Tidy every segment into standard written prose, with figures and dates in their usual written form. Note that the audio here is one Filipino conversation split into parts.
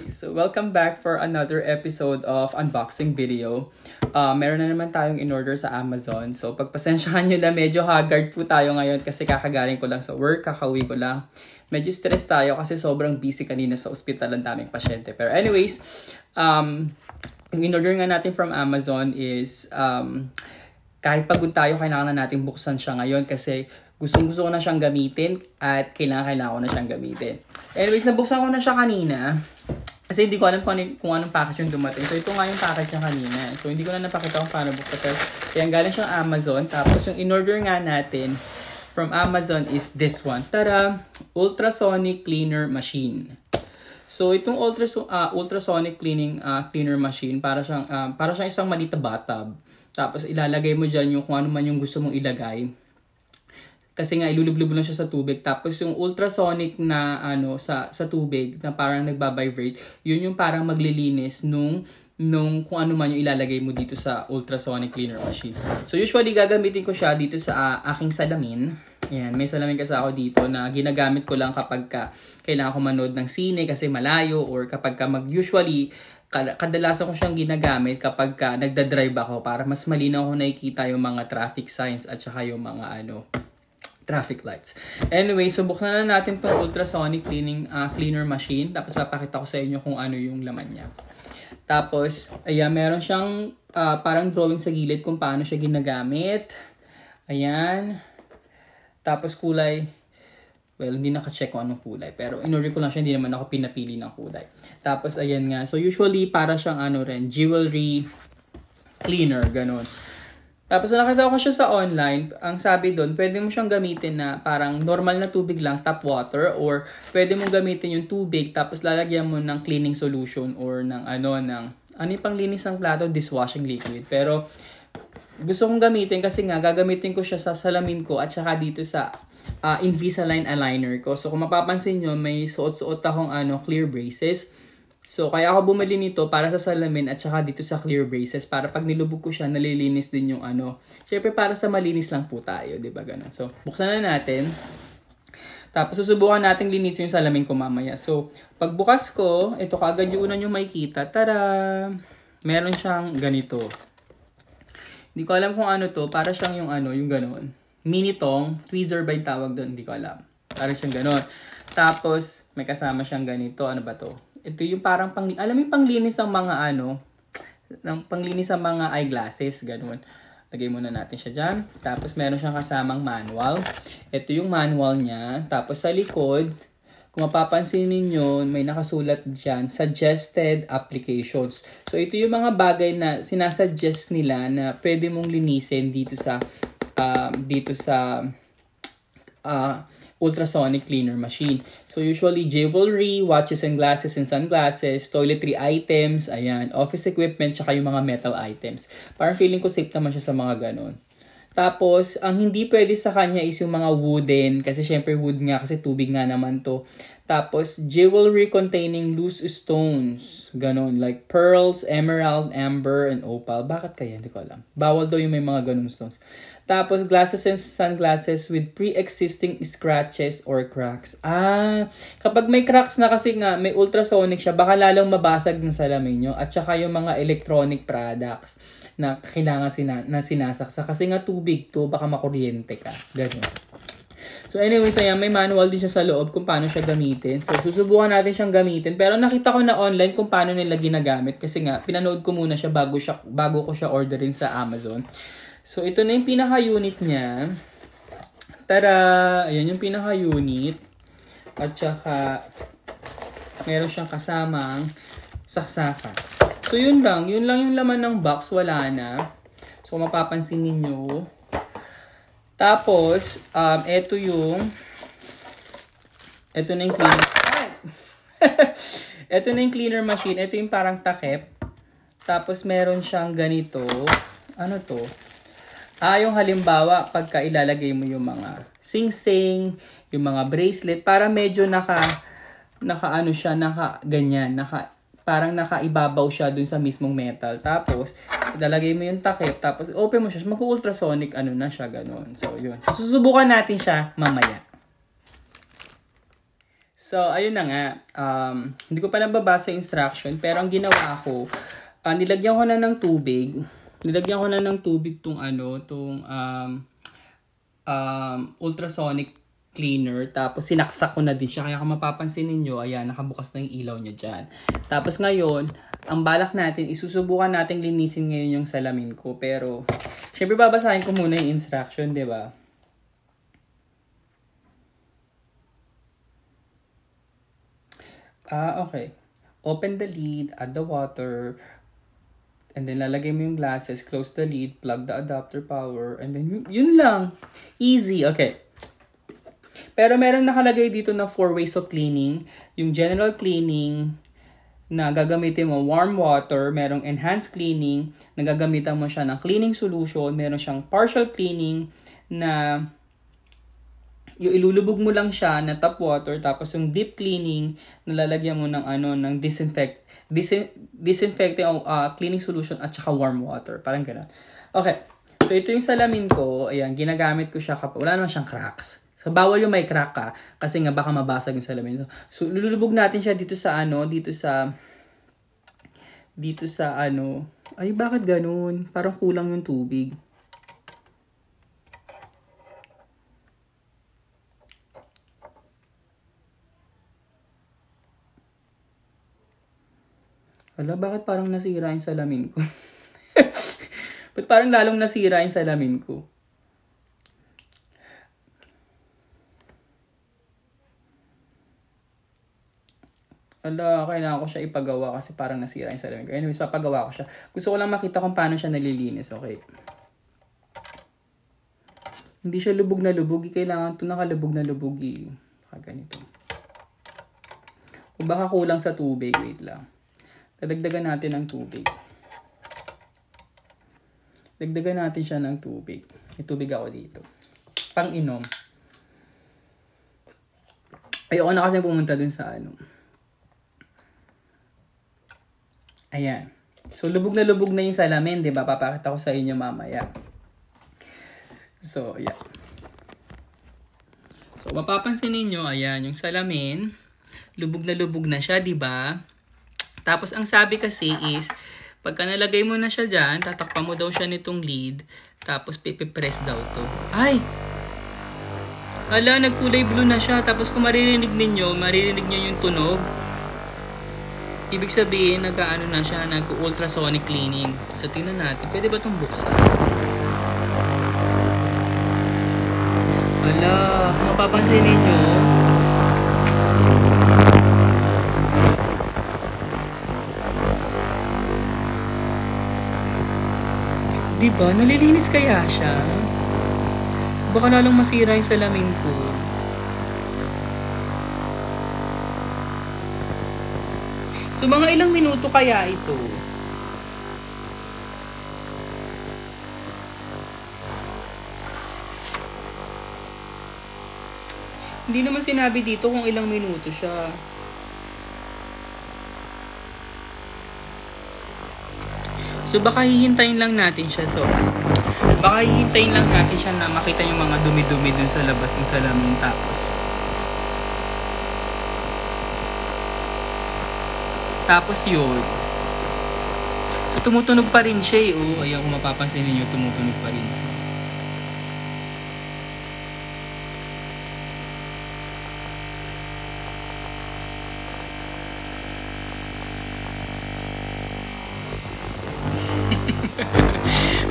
Okay, so welcome back for another episode of unboxing video. Meron na naman tayong in-order sa Amazon. So pagpasensyahan nyo na medyo haggard po tayo ngayon kasi kakagaling ko lang sa work, kakauwi ko lang. Medyo stress tayo kasi sobrang busy kanina sa ospital, ang daming pasyente. Pero anyways, yung in-order nga natin from Amazon is kahit pagod tayo, kailangan na natin buksan siya ngayon kasi gustong-gusto ko na siyang gamitin at kailangan ko na siyang gamitin. Anyways, nabuksan ko na siya kanina kasi hindi ko alam kung anong package yung dumating. So, ito nga yung package niya kanina. So, hindi ko na napakita kung paano buksan. Pero, kaya galing siyang Amazon. Tapos, yung in-order nga natin from Amazon is this one. Tara! Ultrasonic Cleaner Machine. So, itong ultrasonic cleaner machine, para siyang isang maliit na bathtub. Tapos, ilalagay mo dyan yung kung ano man yung gusto mong ilagay. Kasi nga, ilulublob lang siya sa tubig. Tapos, yung ultrasonic na, sa tubig, na parang nagbabibrate, yun yung parang maglilinis nung kung ano man yung ilalagay mo dito sa ultrasonic cleaner machine. So, usually, gagamitin ko siya dito sa aking salamin. Ayan, may salamin kasi ako dito na ginagamit ko lang kapag kailangan ko manood ng sine kasi malayo, or kapag usually, kadalasan ko siyang ginagamit kapag nagdadrive ako para mas malinaw ko nakikita yung mga traffic signs at saka yung mga traffic lights. Anyway, so buksan na natin itong ultrasonic cleaner machine. Tapos papakita ko sa inyo kung ano yung laman niya. Tapos, ayan, meron siyang parang drawing sa gilid kung paano siya ginagamit. Ayan. Tapos kulay, well, hindi naka-check kung anong kulay. Pero in-order ko lang siya, hindi naman ako pinapili ng kulay. Tapos, ayan nga. So, usually, para siyang jewelry cleaner, ganun. Tapos, nakita ko siya sa online. Ang sabi doon, pwede mo siyang gamitin na parang normal na tubig lang, tap water. Or, pwede mo gamitin yung tubig, tapos lalagyan mo ng cleaning solution or ng ano yung panglinis ng plato, dishwashing liquid. Pero, gusto kong gamitin kasi nga, gagamitin ko siya sa salamin ko at saka dito sa Invisalign aligner ko. So, kung mapapansin nyo, may suot-suot akong clear braces. So, kaya ako bumili nito para sa salamin at saka dito sa clear braces para pag nilubog ko siya, nalilinis din yung Siyempre, para sa malinis lang po tayo, di ba ganun? So, buksan na natin. Tapos, susubukan natin linisin yung salamin ko mamaya. So, pagbukas ko, ito kaagad yung una nyo makikita. Tara! Meron siyang ganito. Hindi ko alam kung ano to. Para siyang yung ganun. Mini tong. Tweezer ba yung tawag doon? Hindi ko alam. Para siyang ganun. Tapos, may kasama siyang ganito. Ano ba to? Ito yung parang alam mo yung panglinis ng mga panglinis ng mga eyeglasses, ganun. Lagay muna natin siya dyan. Tapos meron siyang kasamang manual. Ito yung manual niya. Tapos sa likod, kung mapapansin ninyo, may nakasulat dyan, suggested applications. So ito yung mga bagay na sinasuggest nila na pwede mong linisin dito sa ultrasonic cleaner machine. So, usually, jewelry, watches and glasses and sunglasses, toiletry items, ayan, office equipment, tsaka yung mga metal items. Parang feeling ko safe naman siya sa mga ganon. Tapos, ang hindi pwede sa kanya is yung mga wooden, kasi syempre wood nga, kasi tubig nga naman to. Tapos, jewelry containing loose stones, ganon, like pearls, emerald, amber, and opal. Bakit kaya? Hindi ko alam. Bawal daw yung may mga ganon stones. Tapos, glasses and sunglasses with pre-existing scratches or cracks. Kapag may cracks na kasi nga, may ultrasonic siya, baka lalong mabasag ng salamin nyo. At saka yung mga electronic products na kailangan sinasaksa. Kasi nga tubig to, baka makuryente ka. Ganyan. So anyways, ayan, may manual din siya sa loob kung paano siya gamitin. So, susubukan natin siyang gamitin. Pero nakita ko na online kung paano nila ginagamit. Kasi nga, pinanood ko muna siya bago ko siya orderin sa Amazon. So, ito na yung pinaka-unit niya. Tara! Ayan yung pinaka-unit. At saka, meron siyang kasamang saksakan. So, yun lang. Yun lang yung laman ng box. Wala na. So, mapapansin ninyo. Tapos, ito na yung cleaner. Ito na yung cleaner machine. Ito yung parang takip. Tapos, meron siyang ganito. Ano to? Yung halimbawa, pagka ilalagay mo yung mga sing-sing, yung mga bracelet, para medyo parang nakaibabaw siya dun sa mismong metal. Tapos, ilalagay mo yung takip, tapos open mo siya, mag-ultrasonic, na siya, ganun. So, yun. So, susubukan natin siya mamaya. So, So, ayun na nga. Hindi ko pa nababasa yung instruction, pero ang ginawa ko, nilagyan ko na ng tubig. Nilagyan ko na ng tubig tong ultrasonic cleaner. Tapos, sinaksak ko na din siya. Kaya kung mapapansin ninyo, ayan, nakabukas na yung ilaw niya dyan. Tapos, ngayon, ang balak natin, isusubukan natin linisin ngayon yung salamin ko. Pero, syempre babasahin ko muna yung instruction, di ba? Okay. Open the lid, add the water, and then lalagay mo yung glasses, close the lid, plug the adapter power, and then yun lang. Easy, okay. Pero meron nakalagay dito na 4 ways of cleaning. Yung general cleaning, na gagamitin mo warm water, merong enhanced cleaning, na gagamitan mo siya ng cleaning solution, meron siyang partial cleaning, na yung ilulubog mo lang siya na tap water, tapos yung deep cleaning, nalalagyan mo ng ng disinfecting cleaning solution at saka warm water. Parang gano'n. Okay. So, ito yung salamin ko. Ayan, ginagamit ko siya kapag wala naman siyang cracks. So, bawal yung may crack ka kasi nga baka mabasag yung salamin. So, lulubog natin siya dito sa ay, bakit ganun? Parang kulang yung tubig. Hala, bakit parang nasira yung salamin ko? Ba't parang lalong nasira yung salamin ko? Hala, kailangan ko siya ipagawa kasi parang nasira yung salamin ko. Anyways, papagawa ko siya. Gusto ko lang makita kung paano siya nalilinis. Okay. Hindi siya lubog na lubog. Kailangan ito nakalubog na lubog. Ganito. O baka kulang sa tubig. Wait lang. Dadagdagan natin ng tubig. Dagdagan natin siya ng tubig. May tubig ako dito. Pang-inom. Ayoko na kasi pumunta dun sa Ayan. So, lubog na yung salamin, di ba? Papakita ko sa inyo mamaya. So, yeah. So, mapapansin ninyo, ayan, yung salamin, lubog na siya, di ba? Tapos, ang sabi kasi is, pagka nalagay mo na siya dyan, tatakpan mo daw siya nitong lid, tapos pipipress daw to. Ay! Ala, nagkulay blue na siya. Tapos, kung maririnig nyo yung tunog. Ibig sabihin, nag-ano na siya, nag-ultrasonic cleaning. So, tingnan natin. Pwede ba itong buksan? Wala. Kung mapapansin ninyo, diba? Nalilinis kaya siya? Baka lalong masira yung salamin ko. So, mga ilang minuto kaya ito? Hindi naman sinabi dito kung ilang minuto siya. So, baka hihintayin lang natin siya. So, baka hihintayin lang natin siya na makita yung mga dumi-dumi dun sa labas ng salamin. Tapos yun. Tumutunog pa rin siya eh. Oh, ayan, kung mapapansin niyo, tumutunog pa rin siya.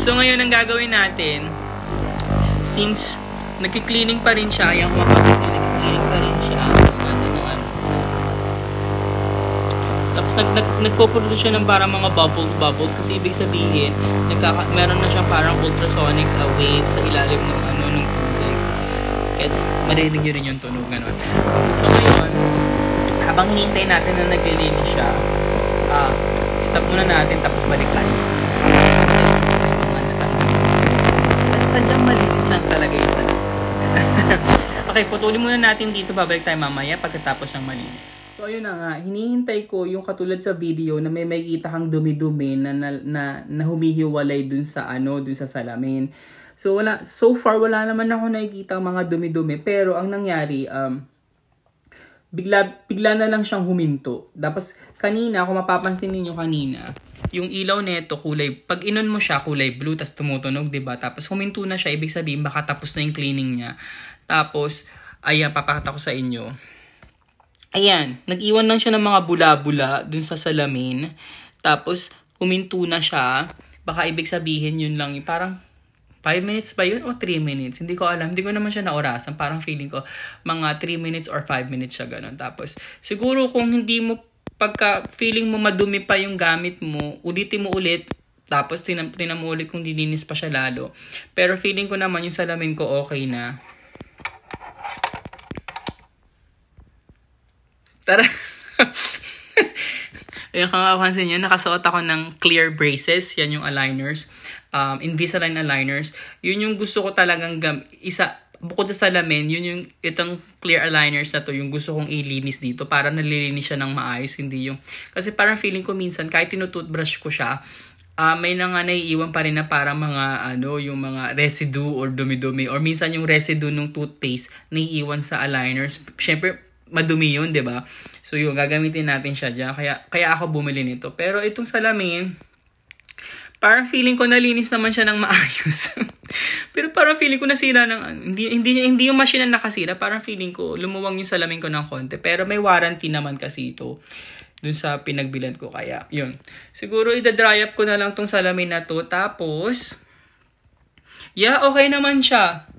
So ngayon ang gagawin natin, since nagki-cleaning pa rin siya, ayan, kung mapapansin, nagki-cleaning pa rin siya. Tapos nagpo-produce siya ng parang mga bubbles kasi ibig sabihin meron na siya parang ultrasonic wave sa ilalim ng ng tubig. Gets, marinig nyo rin yung tunog ganun. So ngayon, habang hinintay natin na naglilinis siya, stop muna natin tapos balik tayo. Sadyang malinis lang talaga yung salamin. Okay, putulin muna natin dito, babalik tayo mamaya pagkatapos ng malinis. So, ayun na nga, hinihintay ko yung katulad sa video na may makikita kang dumi-dumi na humihiwalay dun sa salamin. So far wala naman ako nakikita mga dumi-dumi, pero ang nangyari, bigla na lang siyang huminto. Tapos kanina, kung mapapansin niyo kanina, yung ilaw neto pag inon mo siya, kulay blue, tapos tumutunog, diba? Tapos huminto na siya, ibig sabihin, baka tapos na yung cleaning niya. Tapos, ayan, papakita ko sa inyo. Ayan, nag-iwan lang siya ng mga bula-bula dun sa salamin. Tapos, huminto na siya. Baka ibig sabihin yun lang, parang 5 minutes ba yun o 3 minutes? Hindi ko alam. Hindi ko naman siya naorasan. Parang feeling ko mga 3 minutes or 5 minutes siya ganun. Tapos, siguro kung hindi mo, pagka feeling mo madumi pa yung gamit mo, ulitin mo ulit. Tapos, tinan mo ulit kung dininis pa siya lalo. Pero feeling ko naman yung salamin ko okay na. Tara! Ayun, kung makapansin nyo, nakasuot ako ng clear braces. Yan yung aligners. Invisalign aligners. Yun yung gusto ko talagang bukod sa salamin, yun yung itong clear aligners na to, yung gusto kong ilinis dito para nalilinis siya ng maayos. Hindi yung, kasi parang feeling ko minsan, kahit tinutoothbrush ko siya, may naiiwan pa rin na parang mga, yung mga residue or dumi-dumi. Or minsan yung residue ng toothpaste, naiiwan sa aligners. Syempre, madumi yun, 'di ba? So yun, gagamitin natin siya diyan. Kaya ako bumili nito. Pero itong salamin, parang feeling ko nalinis naman siya ng maayos. Pero parang feeling ko nasira ng hindi yung machine na nakasira, parang feeling ko lumuwang yung salamin ko ng konti. Pero may warranty naman kasi ito dun sa pinagbilan ko, kaya yun. Siguro ida-dry up ko na lang tong salamin na to, tapos okay naman siya.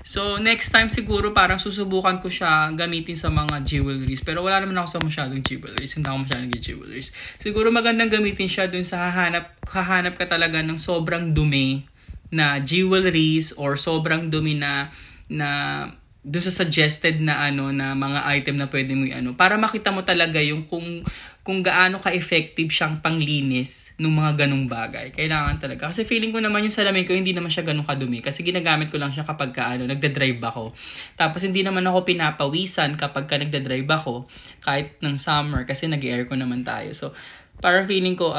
So, next time siguro parang susubukan ko siya gamitin sa mga jewelries. Pero wala naman ako sa masyadong jewelries. Hindi ako masyadong jewelries. Siguro magandang gamitin siya dun sa hahanap ka talaga ng sobrang dumi na jewelries or sobrang dumi na dun sa suggested na na mga item na pwede mo para makita mo talaga yung kung gaano ka-effective siyang panglinis ng mga ganung bagay. Kailangan talaga. Kasi feeling ko naman yung salamin ko hindi naman siya ganun kadumi. Kasi ginagamit ko lang siya kapag nagda-drive ako. Tapos hindi naman ako pinapawisan kapag nagda-drive ako kahit ng summer kasi nag-aircon naman tayo. So, para feeling ko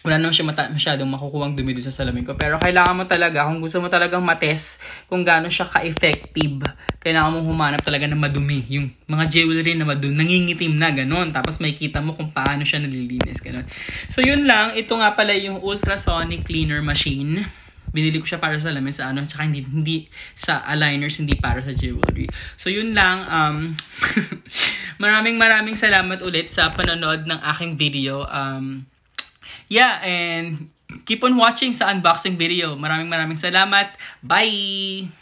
wala naman siya masyadong makukuhang dumi doon sa salamin ko. Pero kailangan mo talaga, kung gusto mo talagang matest kung gaano siya ka-effective, kailangan mong humanap talaga ng madumi. Yung mga jewelry na madumi, nangingitim na, gano'n. Tapos makikita mo kung paano siya nalilinis, gano'n. So yun lang, ito nga pala yung ultrasonic cleaner machine. Binili ko siya para sa salamin, tsaka hindi sa aligners, hindi para sa jewelry. So yun lang, maraming salamat ulit sa panonood ng aking video. And keep on watching sa unboxing video. Maraming salamat. Bye!